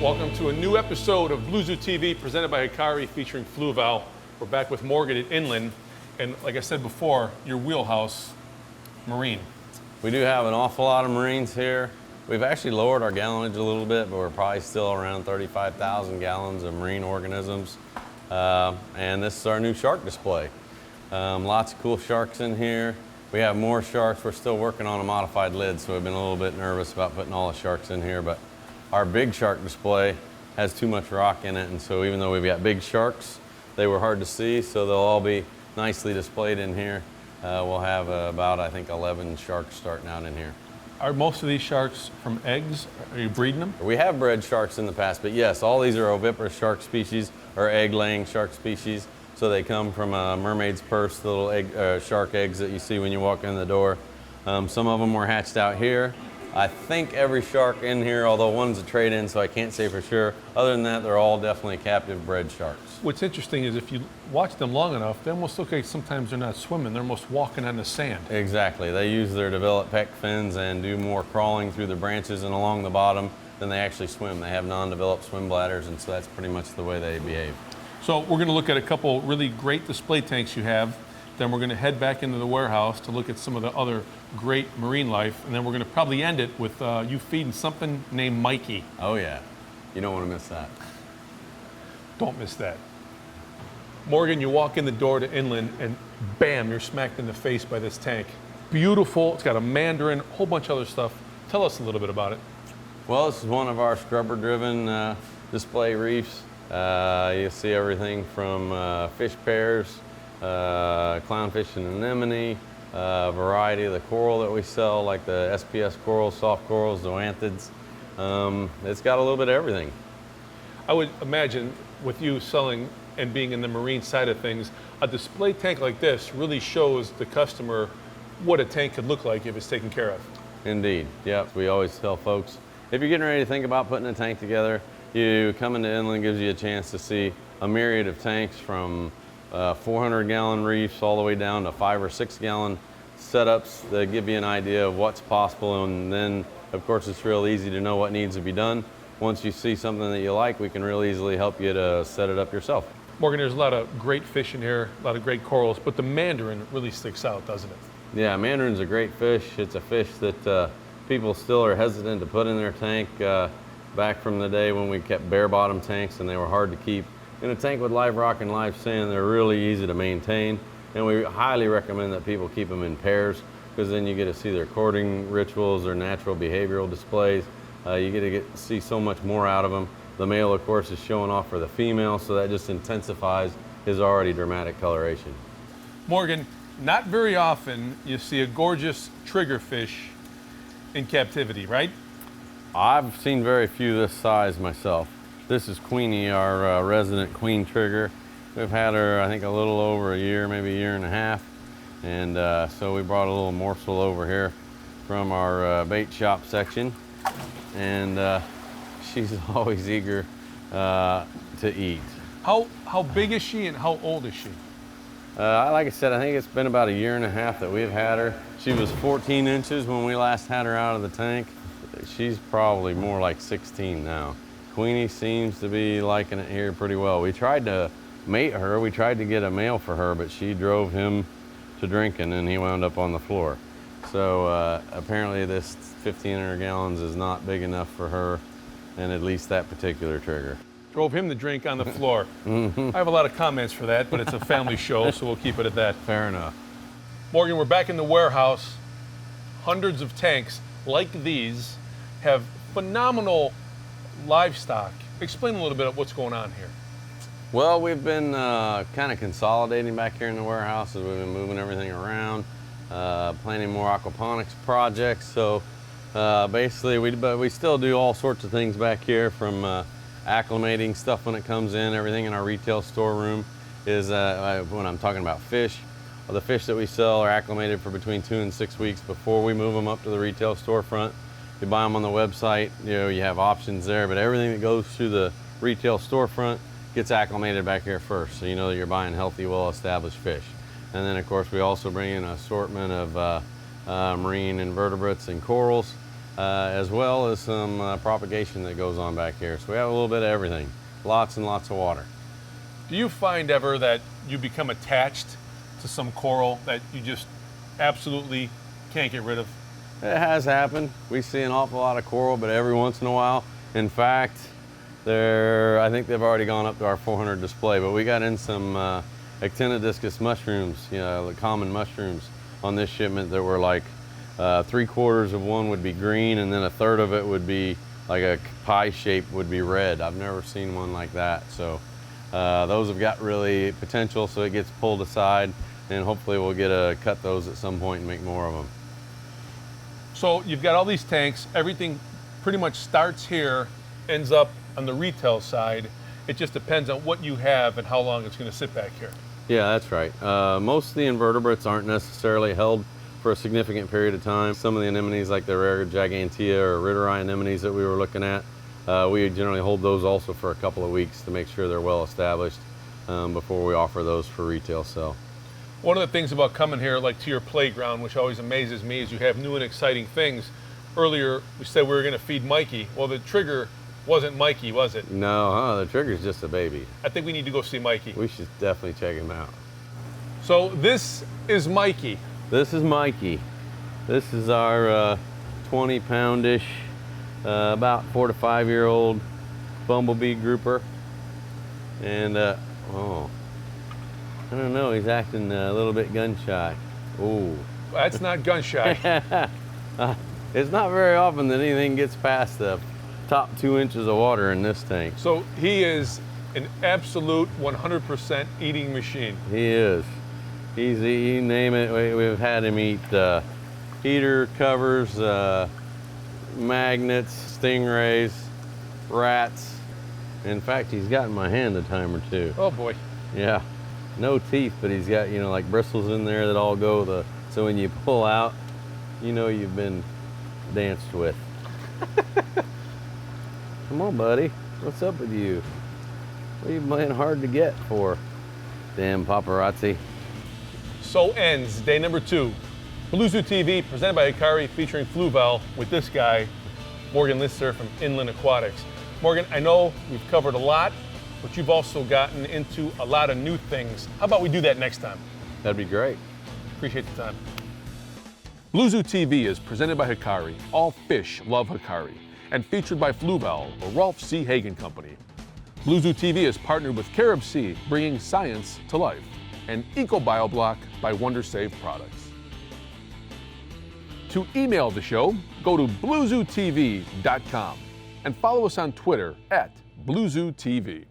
Welcome to a new episode of Blue Zoo TV presented by Hikari featuring Fluval. We're back with Morgan at Inland, and like I said before, your wheelhouse, marine. We do have an awful lot of marines here. We've actually lowered our gallonage a little bit, but we're probably still around 35,000 gallons of marine organisms. And this is our new shark display. Lots of cool sharks in here. We have more sharks. We're still working on a modified lid, so we've been a little bit nervous about putting all the sharks in here, but our big shark display has too much rock in it, and so even though we've got big sharks, they were hard to see, so they'll all be nicely displayed in here. We'll have about, I think, 11 sharks starting out in here. Are most of these sharks from eggs? Are you breeding them? We have bred sharks in the past, but yes, all these are oviparous shark species, or egg-laying shark species. So they come from a mermaid's purse, the little egg, shark eggs that you see when you walk in the door. Some of them were hatched out here. I think every shark in here, although one's a trade-in, so I can't say for sure. Other than that, they're all definitely captive bred sharks. What's interesting is if you watch them long enough, they almost look like sometimes they're not swimming, they're almost walking on the sand. Exactly. They use their developed pec fins and do more crawling through the branches and along the bottom than they actually swim. They have non-developed swim bladders, and so that's pretty much the way they behave. So we're going to look at a couple really great display tanks you have. Then we're going to head back into the warehouse to look at some of the other great marine life. And then we're going to probably end it with you feeding something named Mikey. Oh yeah, you don't want to miss that. Don't miss that. Morgan, you walk in the door to Inland and bam, you're smacked in the face by this tank. Beautiful, it's got a mandarin, a whole bunch of other stuff. Tell us a little bit about it. Well, this is one of our scrubber-driven display reefs. You see everything from fish pairs, clownfish and anemone, a variety of the coral that we sell, like the SPS corals, soft corals, zoanthids. It's got a little bit of everything. I would imagine with you selling and being in the marine side of things, a display tank like this really shows the customer what a tank could look like if it's taken care of. Indeed, yep. We always tell folks, if you're getting ready to think about putting a tank together, you come into Inland gives you a chance to see a myriad of tanks from 400-gallon reefs all the way down to 5 or 6 gallon setups that give you an idea of what's possible, and then of course it's real easy to know what needs to be done. Once you see something that you like, we can real easily help you to set it up yourself. Morgan, there's a lot of great fish in here, a lot of great corals, but the mandarin really sticks out, doesn't it? Yeah, mandarin's a great fish. It's a fish that people still are hesitant to put in their tank. Back from the day when we kept bare bottom tanks and they were hard to keep. In a tank with live rock and live sand, they're really easy to maintain, and we highly recommend that people keep them in pairs, because then you get to see their courting rituals, their natural behavioral displays. You get to see so much more out of them. The male, of course, is showing off for the female, so that just intensifies his already dramatic coloration. Morgan, not very often you see a gorgeous triggerfish in captivity, right? I've seen very few this size myself. This is Queenie, our resident queen trigger. We've had her, I think, a little over a year, maybe a year and a half. And so we brought a little morsel over here from our bait shop section. And she's always eager to eat. How big is she and how old is she? Like I said, I think it's been about a year and a half that we've had her. She was 14 inches when we last had her out of the tank. She's probably more like 16 now. Queenie seems to be liking it here pretty well. We tried to mate her. We tried to get a male for her, but she drove him to drinking and he wound up on the floor. So apparently this 1,500 gallons is not big enough for her, and at least that particular trigger. Drove him to drink on the floor. I have a lot of comments for that, but it's a family show, so we'll keep it at that. Fair enough. Morgan, we're back in the warehouse. Hundreds of tanks like these have phenomenal livestock. Explain a little bit of what's going on here. Well, we've been kind of consolidating back here in the warehouse as we've been moving everything around, planning more aquaponics projects. So basically, we still do all sorts of things back here, from acclimating stuff when it comes in. Everything in our retail storeroom is, when I'm talking about fish, the fish that we sell are acclimated for between 2 and 6 weeks before we move them up to the retail storefront. You buy them on the website, you have options there, but everything that goes through the retail storefront gets acclimated back here first, so you know that you're buying healthy, well-established fish. And then, of course, we also bring in an assortment of marine invertebrates and corals. as well as some propagation that goes on back here. So we have a little bit of everything, lots and lots of water. Do you find ever that you become attached to some coral that you just absolutely can't get rid of? It has happened. We see an awful lot of coral, but every once in a while, in fact, I think they've already gone up to our 400 display, but we got in some actinodiscus mushrooms, the common mushrooms on this shipment that were like 3/4 of one would be green, and then a third of it would be like a pie shape would be red. I've never seen one like that. So those have got really potential, so it gets pulled aside, and hopefully we'll get to cut those at some point and make more of them. So you've got all these tanks, everything pretty much starts here, ends up on the retail side. It just depends on what you have and how long it's going to sit back here. Yeah, that's right. Most of the invertebrates aren't necessarily held for a significant period of time. Some of the anemones, like the rare gigantea or riteri anemones that we were looking at, we generally hold those also for a couple of weeks to make sure they're well established before we offer those for retail sale. One of the things about coming here, like to your playground, which always amazes me, is you have new and exciting things. Earlier, we said we were going to feed Mikey. Well, the trigger wasn't Mikey, was it? No, the trigger's just a baby. I think we need to go see Mikey. We should definitely check him out. So this is Mikey. This is Mikey. This is our 20-poundish, about 4 to 5 year old bumblebee grouper. And oh, I don't know, he's acting a little bit gun shy. Ooh. That's not gun shy. It's not very often that anything gets past the top 2 inches of water in this tank. So he is an absolute 100% eating machine. He is. You name it, we've had him eat heater covers, magnets, stingrays, rats. In fact, he's gotten my hand a time or two. Oh boy. Yeah, no teeth, but he's got, like bristles in there that all go so when you pull out, you've been danced with. Come on, buddy. What's up with you? What are you playing hard to get for? Damn paparazzi. So ends day number 2. Blue Zoo TV, presented by Hikari, featuring Fluval with this guy, Morgan Lister from Inland Aquatics. Morgan, I know we've covered a lot, but you've also gotten into a lot of new things. How about we do that next time? That'd be great. Appreciate the time. Blue Zoo TV is presented by Hikari. All fish love Hikari. And featured by Fluval, the Rolf C. Hagen Company. Blue Zoo TV is partnered with Carib Sea, bringing science to life. And EcoBioBlock by WonderSave Products. To email the show, go to bluezootv.com and follow us on Twitter @BlueZooTV.